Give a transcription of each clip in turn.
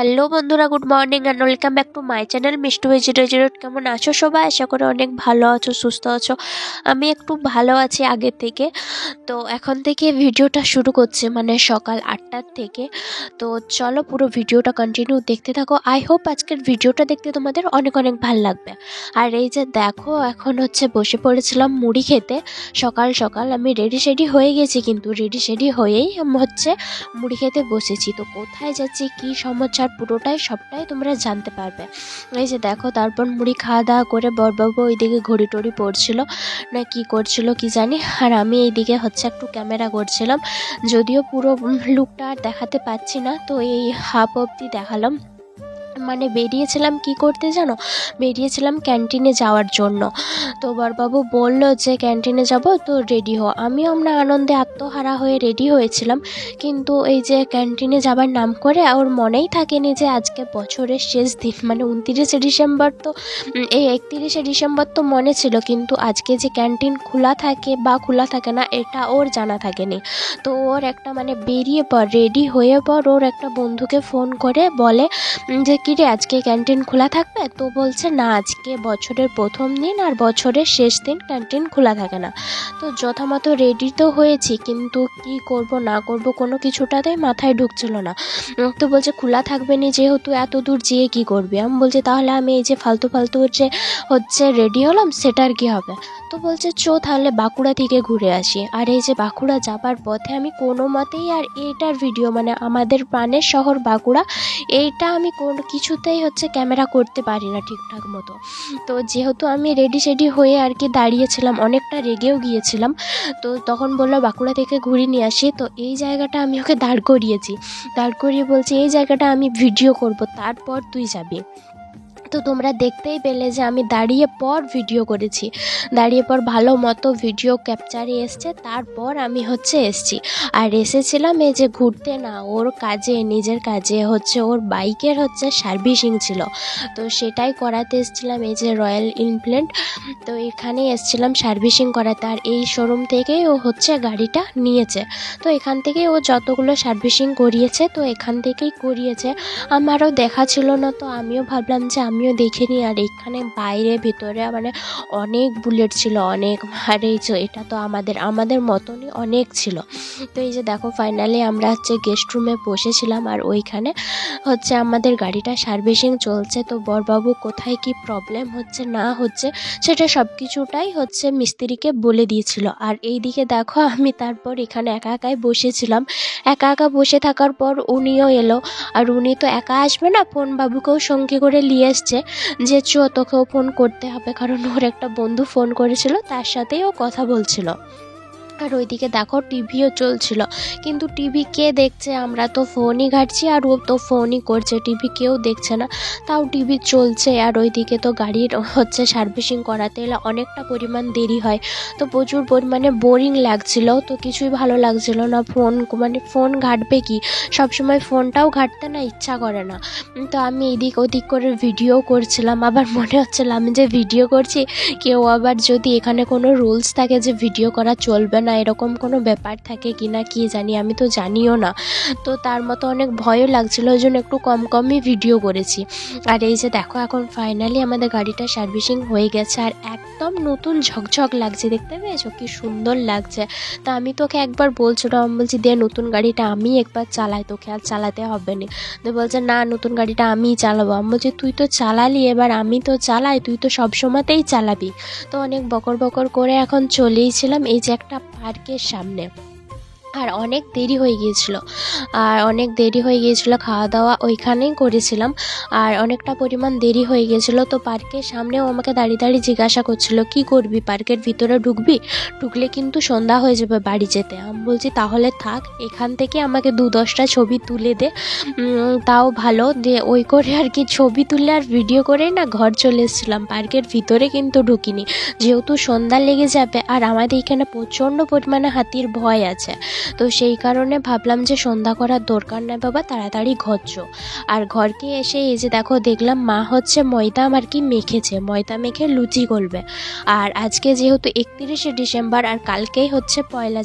Hello বন্ধুরা, good morning and welcome back to my channel Mishtu vegetarian. কেমন আছো সবাই? আশা করি অনেক ভালো আছো, সুস্থ আছো। আমি একটু ভালো আছি আগের থেকে। তো এখন থেকে ভিডিওটা শুরু করছে, মানে সকাল 8টার থেকে। তো চলো পুরো ভিডিওটা কন্টিনিউ দেখতে থাকো। আই হোপ আজকের ভিডিওটা দেখতে তোমাদের অনেক অনেক ভালো লাগবে। আর এই যে দেখো, এখন বসে পড়েছিলাম মুড়ি খেতে। সকাল সকাল আমি রেডি হয়ে গেছি, কিন্তু রেডি হয়েই মুড়ি খেতে বসেছি। তো কোথায় যাচ্ছি, কী সমাচার, সবটাই তোমরা জানতে পারবে। এই যে দেখো, তারপর মুড়ি খাওয়া দাওয়া করে বড়বাবু ওইদিকে ঘড়ি টড়ি পড়ছিল না কি করছিল কি জানি, আর আমি এইদিকে একটু ক্যামেরা করছিলাম। যদিও পুরো লুকটা আর দেখাতে পাচ্ছি না, তো এই হাফ অবধি দেখালাম। মানে বেরিয়েছিলাম কি করতে জানো, বেরিয়েছিলাম ক্যান্টিনে যাওয়ার জন্য। তো বড়বাবু বললো যে ক্যান্টিনে যাব, তো রেডি হও। আমিও আমরা আনন্দে আত্মহারা হয়ে রেডি হয়েছিলাম, কিন্তু এই যে ক্যান্টিনে যাবার নাম করে ওর মনেই থাকেনি যে আজকে বছরের শেষ দিন, মানে 29শে ডিসেম্বর। তো এই 31শে ডিসেম্বর তো মনে ছিল, কিন্তু আজকে যে ক্যান্টিন খোলা থাকে বা খোলা থাকে না এটা ওর জানা থাকেনি। তো ওর একটা বেরিয়ে পর, রেডি হয়ে পর ওর একটা বন্ধুকে ফোন করে বলে যে কিরে আজকে ক্যান্টিন খোলা থাকবে? তো বলছে না, আজকে বছরের প্রথম দিন আর বছরের শেষ দিন ক্যান্টিন খোলা থাকে না। তো যথামতো রেডি তো হয়েছি, কিন্তু কি করব না করব কোনো কিছুটাতেই মাথায় ঢুকছিল না। তো বলছে খোলা থাকবে না, যেহেতু এত দূর যেয়ে কি করবি? আমি বলছি তাহলে আমি এই যে ফালতু রেডি হলাম, সেটার কি হবে? তো বলছে তাহলে বাঁকুড়া থেকে ঘুরে আসি। আর এই যে বাঁকুড়া যাবার পথে আমি কোনো মতেই আর এইটার ভিডিও, আমাদের প্রাণের শহর বাঁকুড়া, এইটা আমি কোনো কিছুতেই ক্যামেরা করতে পারি না ঠিকঠাক মতো। তো যেহেতু আমি রেডি হয়ে আর কি দাঁড়িয়েছিলাম, অনেকটা রেগেও গিয়েছিলাম। তো তখন বললো বাঁকুড়া থেকে ঘুরে নিয়ে আসি। তো এই জায়গাটা আমি ওকে দাঁড় করিয়ে বলছি এই জায়গাটা আমি ভিডিও করব, তারপর তুই যাবি। তো তোমরা দেখতেই পেলে যে আমি দাঁড়িয়ে পর ভিডিও করেছি, দাঁড়িয়ে পর ভালো মতো ভিডিও ক্যাপচারে এসছে, তারপর আমি এসছি। আর এসেছিলাম এই যে ঘুরতে না, ওর কাজে, নিজের কাজে ওর বাইকের সার্ভিসিং ছিল, তো সেটাই করাতে এসেছিলাম। এই যে রয়্যাল এনফিল্ড, তো এখানে এসেছিলাম সার্ভিসিং করাতে। আর এই শোরুম থেকেই ও গাড়িটা নিয়েছে। তো এখান থেকেই ও যতগুলো সার্ভিসিং করিয়েছে, তো এখান থেকেই করিয়েছে। আমারও দেখা ছিল না, তো আমিও ভাবলাম যে আমিও দেখে নিই। আর এখানে বাইরে ভেতরে অনেক বুলেট ছিল, অনেক। আর এই যে এটা তো আমাদের মতনই অনেক ছিল। তো এই যে দেখো, ফাইনালি আমরা গেস্ট রুমে বসেছিলাম, আর ওইখানে আমাদের গাড়িটা সার্ভিসিং চলছে। তো বড়বাবু কোথায় কি প্রবলেম না হচ্ছে সেটা সব কিছুটাই মিস্ত্রিকে বলে দিয়েছিল। আর এইদিকে দেখো, আমি তারপর এখানে একাই বসেছিলাম। একা বসে থাকার পর উনিও এলো। আর উনি তো একা আসবে না, ফোন বাবুকেও সঙ্গে করে নিয়ে এসছে যে তোকেও ফোন করতে হবে, কারণ ওর একটা বন্ধু ফোন করেছিল, তার সাথেই ও কথা বলছিল। আর ওইদিকে দেখো টিভিও চলছিল, কিন্তু টিভি কে দেখছে? আমরা তো ফোনই ঘাঁটছি, আর ও তো ফোনই করছে, টিভি কেউ দেখছে না, তাও টিভি চলছে। আর ওইদিকে তো গাড়ির সার্ভিসিং করাতে এলে অনেকটা পরিমাণ দেরি হয়, তো প্রচুর পরিমাণে বোরিং লাগছিল, তো কিছুই ভালো লাগছিল না। ফোন ঘাঁটবে কি, সবসময় ফোনটাও ঘাঁটতে না ইচ্ছা করে না। তো আমি এদিক ওদিক করে ভিডিও করছিলাম, আবার মনে হচ্ছিল আমি যে ভিডিও করছি, কেউ আবার যদি এখানে কোনো রুলস থাকে যে ভিডিও করা চলবে না, এরকম কোনো ব্যাপার থাকে কি না কি জানি, আমি তো জানিও না। তো তার মতো অনেক ভয়ও লাগছিলো, ওই জন্য একটু কমই ভিডিও করেছি। আর এই যে দেখো, এখন ফাইনালি আমাদের গাড়িটা সার্ভিসিং হয়ে গেছে, আর একদম নতুন ঝকঝক লাগছে, দেখতে পেয়েছো কি সুন্দর লাগছে। তা আমি তোকে একবার বলছিলাম, আমি বলছি দে নতুন গাড়িটা আমি একবার চালাই, তোকে আর চালাতে হবে না। তো বলছে না, নতুন গাড়িটা আমিই চালাবো। আমি বলছি তুই তো চালালি, এবার আমি তো চালাই, তুই তো সব সময়তেই চালাবি। তো অনেক বকর করে এখন চলেইছিলাম এই যে একটা পার্কের সামনে। আর অনেক দেরি হয়ে গিয়েছিলো, খাওয়া দাওয়া ওইখানেই করেছিলাম, আর অনেকটা পরিমাণ দেরি হয়ে গিয়েছিলো। তো পার্কের সামনেও আমাকে দাঁড়িয়ে জিজ্ঞাসা করছিল কি করবি, পার্কের ভিতরে ঢুকলে কিন্তু সন্ধ্যা হয়ে যাবে বাড়ি যেতে। আমি বলছি তাহলে থাক, এখান থেকে আমাকে 2-10টা ছবি তুলে দে, তাও ভালো দিয়ে ওই করে আর কি ছবি তুলে আর ভিডিও করে না ঘর চলে এসেছিলাম। পার্কের ভিতরে কিন্তু ঢুকিনি, যেহেতু সন্ধ্যা লেগে যাবে, আর আমাদের এখানে প্রচণ্ড পরিমাণে হাতির ভয় আছে। তো সেই কারণে ভাবলাম যে সন্ধ্যা করার দরকার নেই বাবা, তাড়াতাড়ি ঘর চো। আর ঘরকে এসে এই যে দেখো দেখলাম মা হচ্ছে ময়দা আর কি মেখেছে, ময়দা মেখে লুচি করবে। আর আজকে যেহেতু 31শে ডিসেম্বর আর কালকেই হচ্ছে 1লা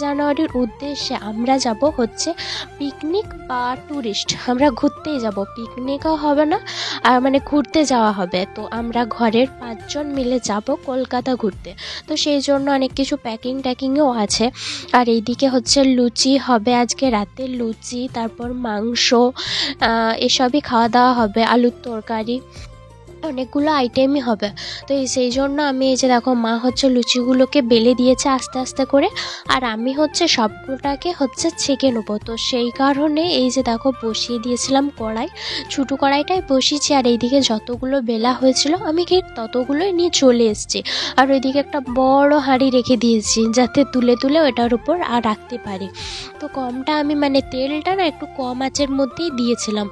জানুয়ারির উদ্দেশ্যে আমরা যাব হচ্ছে পিকনিক বা ট্যুরিস্ট, আমরা ঘুরতেই যাব, পিকনিকও হবে না আর মানে ঘুরতে যাওয়া হবে। তো আমরা ঘরের 5 জন মিলে যাব কলকাতা ঘুরতে। তো সেই জন্য অনেক কিছু প্যাকিংও আছে। আর এইদিকে হচ্ছে লুচি হবে আজকে রাতে, লুচি তারপর মাংস এসবই খাওয়া দাওয়া হবে, আলুর তরকারি, অনেকগুলো আইটেমই হবে। তো সেই জন্য আমি এই যে দেখো মা হচ্ছে লুচিগুলোকে বেলে দিয়েছে আস্তে আস্তে করে, আর আমি হচ্ছে সবগুলোটাকে হচ্ছে ছেঁকে নেবো। তো সেই কারণে এই যে দেখো বসিয়ে দিয়েছিলাম কড়াই, ছোটো কড়াইটাই বসিয়েছি। আর এইদিকে যতগুলো বেলা হয়েছিল আমি ঠিক ততগুলোই নিয়ে চলে এসেছি। আর ওইদিকে একটা বড় হাঁড়ি রেখে দিয়েছি যাতে তুলে ওটার উপর আর রাখতে পারি। তো কমটা আমি মানে তেলটা না একটু কম আঁচের মধ্যেই দিয়েছিলাম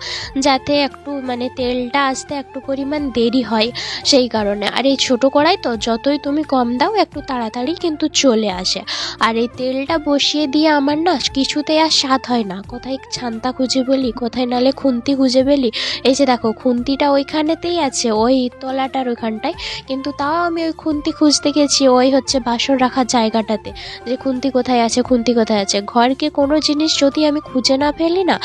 যাতে একটু মানে তেলটা আসতে একটু পরিমাণ দেরি হয়, সেই কারণে। আর এই ছোটো কড়াই তো যতই তুমি কম দাও একটু তাড়াতাড়ি কিন্তু চলে আসে। আর এই তেলটা বসিয়ে দিয়ে আমার না কিছুতেই আর স্বাদ হয় না, কোথায় ছান্তা খুঁজে বলি, কোথায় নালে খুন্তি খুঁজে বলি। এই যে দেখো খুন্তিটা ওইখানেতেই আছে, ওই তলাটার ওইখানটায়, কিন্তু তাও আমি ওই খুন্তি খুঁজতে গেছি ওই হচ্ছে বাসন রাখার জায়গাটাতে, যে খুন্তি কোথায় আছে। ঘরকে কোনো জিনিস যদি আমি খুঁজে না ফেলি না,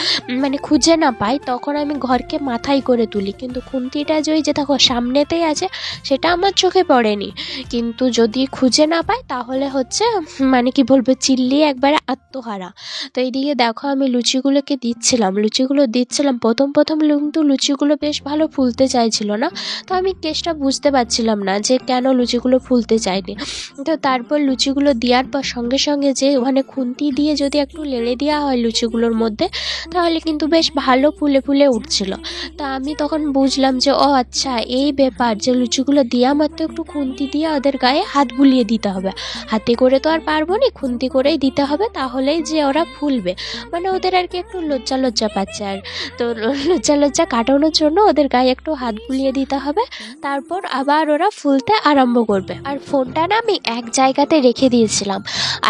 মানে খুঁজে না পাই, তখন আমি ঘরকে মাথায় করে তুলি, কিন্তু খুন্তিটা যে দেখো সামনেতেই আছে সেটা আমার চোখে পড়েনি, কিন্তু যদি খুঁজে না পাই তাহলে হচ্ছে মানে কি বলবো চিল্লিয়ে একবারে আত্মহারা। তো এইদিকে দেখো আমি লুচিগুলো দিচ্ছিলাম প্রথম কিন্তু লুচিগুলো বেশ ভালো ফুলতে চাইছিল না। তো আমি কেসটা বুঝতে পারছিলাম না যে কেন লুচিগুলো ফুলতে চায়নি। তো তারপর লুচিগুলো দেওয়ার পর সঙ্গে সঙ্গে যে ওখানে খুন্তি দিয়ে যদি একটু লেড়ে দেওয়া হয় লুচিগুলোর মধ্যে, তাহলে কিন্তু বেশ ভালো ফুলে উঠছিল। তা আমি তখন বুঝলাম যে ও আচ্ছা এই ব্যাপার, যে লুচিগুলো দেওয়া মাত্র একটু খুন্তি দিয়ে ওদের গায়ে হাত বুলিয়ে দিতে হবে, হাতে করে তো আর পারবো না, খুন্তি করেই দিতে হবে, তাহলেই যে ওরা ফুলবে। মানে ওদের আর কি একটু লজ্জা পাচ্ছে, আর তো লজ্জা কাটানোর জন্য ওদের গায়ে একটু হাত বুলিয়ে দিতে হবে, তারপর আবার ওরা ফুলতে আরম্ভ করবে। আর ফোনটা না আমি এক জায়গাতে রেখে দিয়েছিলাম।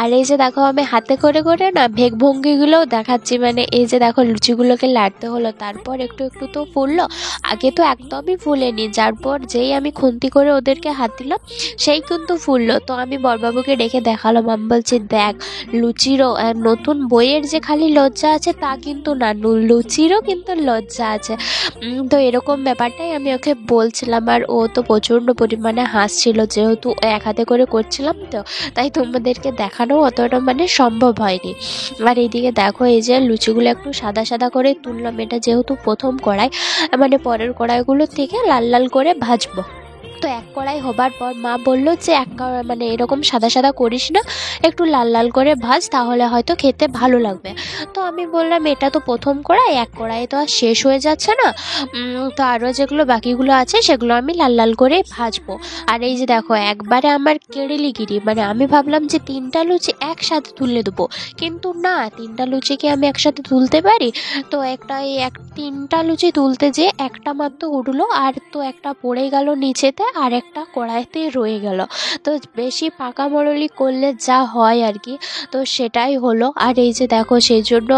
আর এই যে দেখো আমি হাতে করে না ভেগ ভঙ্গিগুলোও দেখাচ্ছি, মানে এই যে দেখো লুচিগুলোকে লাড়তে হলো, তারপর একটু তো ফুললো, আগে তো একদমই ফুলেনি, যার পর যেই আমি খুন্তি করে ওদেরকে হাত দিলাম সেই কিন্তু ফুললো। তো আমি বড়বাবুকে ডেকে দেখালাম, আমি বলছি দেখ লুচিরও নতুন বইয়ের যে খালি লজ্জা আছে তা কিন্তু না, লুচিরও কিন্তু লজ্জা আছে। তো এরকম ব্যাপারটাই আমি ওকে বলছিলাম, আর ও তো প্রচণ্ড পরিমাণে হাসছিল, যেহেতু এক হাতে করে করছিলাম তো তাই তোমাদেরকে দেখানো অতটা মানে সম্ভব হয়নি। আর এইদিকে দেখো এই যে লুচিগুলো একটু সাদা করে তুললাম, এটা যেহেতু প্রথম কড়াই, মানে পরের কড়াইগুলোর থেকে লাল করে ভাজবো। তো এক কড়াই হবার পর মা বলল যে মানে এরকম সাদা করিস না, একটু লাল করে ভাজ, তাহলে হয়তো খেতে ভালো লাগবে। তো আমি বললাম এটা তো প্রথম কড়াই, এক কড়াই তো আর শেষ হয়ে যাচ্ছে না, তো আরও যেগুলো বাকিগুলো আছে সেগুলো আমি লাল করে ভাজবো। আর এই যে দেখো একবারে আমার কেড়েলিগিরি, মানে আমি ভাবলাম যে 3টা লুচি একসাথে তুলে দেবো, কিন্তু না 3টা লুচি কি আমি একসাথে তুলতে পারি? তো 3টা লুচি তুলতে যে একটা মাত্র উঠলো, আর তো একটা পড়ে গেল নিচেতে, আর একটা কড়াইতে রয়ে গেল। তো বেশি পাকা মরলি করলে যা হয় আর কি, তো সেটাই হলো। আর এই যে দেখো সেই জন্য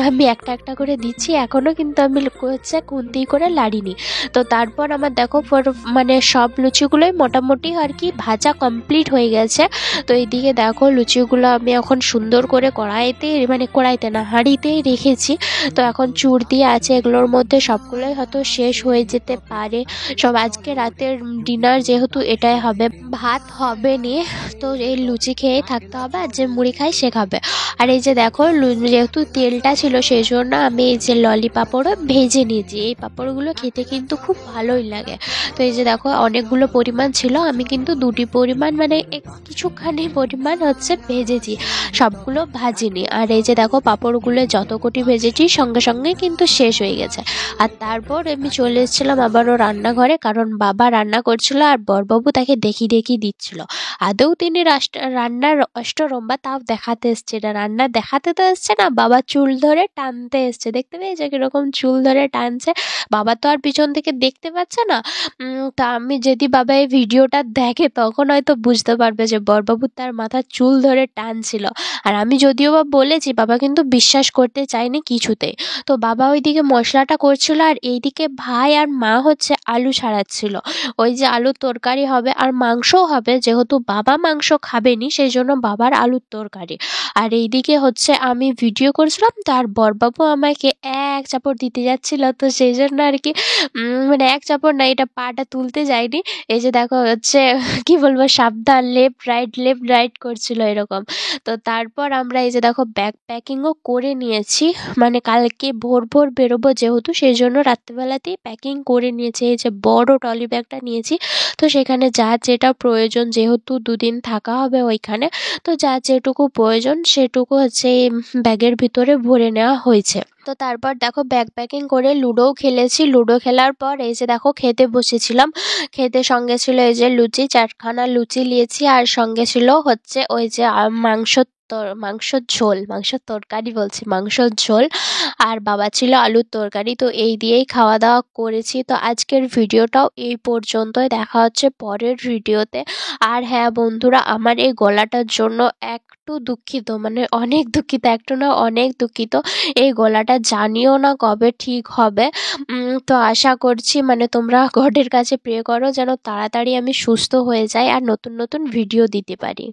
আমি একটা করে দিচ্ছি, এখনও কিন্তু আমি হচ্ছে খুন্তি করে লাড়িনি। তো তারপর আমার দেখো মানে সব লুচিগুলোই মোটামুটি আর কি ভাজা কমপ্লিট হয়ে গেছে। তো এইদিকে দেখো লুচিগুলো আমি এখন সুন্দর করে কড়াইতে না হাঁড়িতেই রেখেছি। তো এখন চুর দিয়ে আছে, এগুলোর মধ্যে সবগুলোই হয়তো শেষ হয়ে যেতে পারে। সব আজকে রাতের ডিনার যেহেতু এটাই হবে, ভাত হবে নি, তো এই লুচি খেয়েই থাকতে হবে, আর যে মুড়ি খাই সে খাবে। আর এই যে দেখো যেহেতু তেলটা ছিল সেই জন্য আমি এই যে ললি পাঁপড়ও ভেজে নিয়েছি, এই পাঁপড়গুলো খেতে কিন্তু খুব ভালোই লাগে। তো এই যে দেখো অনেকগুলো পরিমাণ ছিল, আমি কিন্তু 2টি পরিমাণ মানে কিছুখানি পরিমাণ হচ্ছে ভেজেছি, সবগুলো ভাজিনি। আর এই যে দেখো পাঁপড়গুলো যত কোটি ভেজেছি সঙ্গে কিন্তু শেষ হয়ে গেছে। আর তারপর আমি চলে এসেছিলাম আবারও রান্নাঘরে, কারণ বাবা রান্না করছে করছিল আর বড়বাবু তাকে দেখিয়ে দিচ্ছিল। আদৌ তিনি রান্নার অষ্টরম্ভা তাও দেখাতে এসছে না, রান্না দেখাতে তো এসছে না, বাবা চুল ধরে টানতে এসছে। দেখতে পেয়েছে কিরকম চুল ধরে টানছে, বাবা তো আর পিছন থেকে দেখতে পাচ্ছে না। তা আমি যদি বাবা এই ভিডিওটা দেখে তখন হয়তো বুঝতে পারবে যে বড়বাবু তার মাথার চুল ধরে টানছিল। আর আমি যদিও বা বলেছি, বাবা কিন্তু বিশ্বাস করতে চায়নি কিছুতেই। তো বাবা ওইদিকে মশলাটা করছিল আর এইদিকে ভাই আর মা হচ্ছে আলু ছাড়াচ্ছিল। ওই যে আলুর তরকারি হবে আর মাংসও হবে, যেহেতু বাবা মাংস খাবেনি সেই জন্য বাবার আলুর তরকারি। আর এইদিকে হচ্ছে আমি ভিডিও করছিলাম, তার বড়বাবু আমাকে এক চাপড় দিতে যাচ্ছিল, তো সেই জন্য আর কি মানে এক চাপড় না, এটা পাটা তুলতে যায়নি। এই যে দেখো হচ্ছে কি বলবো, সাবধান, লেফট রাইট করছিল এরকম। তো তারপর আমরা এই যে দেখো ব্যাগ প্যাকিংও করে নিয়েছি, মানে কালকে ভোর বেরোবো যেহেতু, সেই জন্য রাত্রিবেলাতেই প্যাকিং করে নিয়েছি। এই যে বড় ট্রলি ব্যাগটা নিয়েছি, তো সেখানে যা যেটা প্রয়োজন, যেহেতু দুদিন থাকা হবে ওইখানে, তো যা যেটুকু প্রয়োজন সেটুকু হচ্ছে এই ব্যাগের ভিতরে ভরে নেওয়া হয়েছে। তো তারপর দেখো ব্যাগ প্যাকিং করে লুডোও খেলেছি। লুডো খেলার পর এই যে দেখো খেতে বসেছিলাম। খেতে সঙ্গে ছিল এই যে লুচি, 4খানা লুচি নিয়েছি, আর সঙ্গে ছিল হচ্ছে ওই যে মাংসর ঝোল, মাংসর তরকারি বলছি, মাংসর ঝোল। আর বাবা ছিল আলুর তরকারি। তো এই দিয়েই খাওয়া দাওয়া করেছি। তো আজকের ভিডিওটাও এই পর্যন্তই, দেখা হচ্ছে পরের ভিডিওতে। আর হ্যাঁ বন্ধুরা, আমার এই গলাটার জন্য একটু দুঃখিত, মানে অনেক দুঃখিত, একটু না অনেক দুঃখিত। এই গলাটা জানিও না কবে ঠিক হবে। তো আশা করছি মানে তোমরা গডের কাছে প্রে করো যেন তাড়াতাড়ি আমি সুস্থ হয়ে যাই আর নতুন ভিডিও দিতে পারি।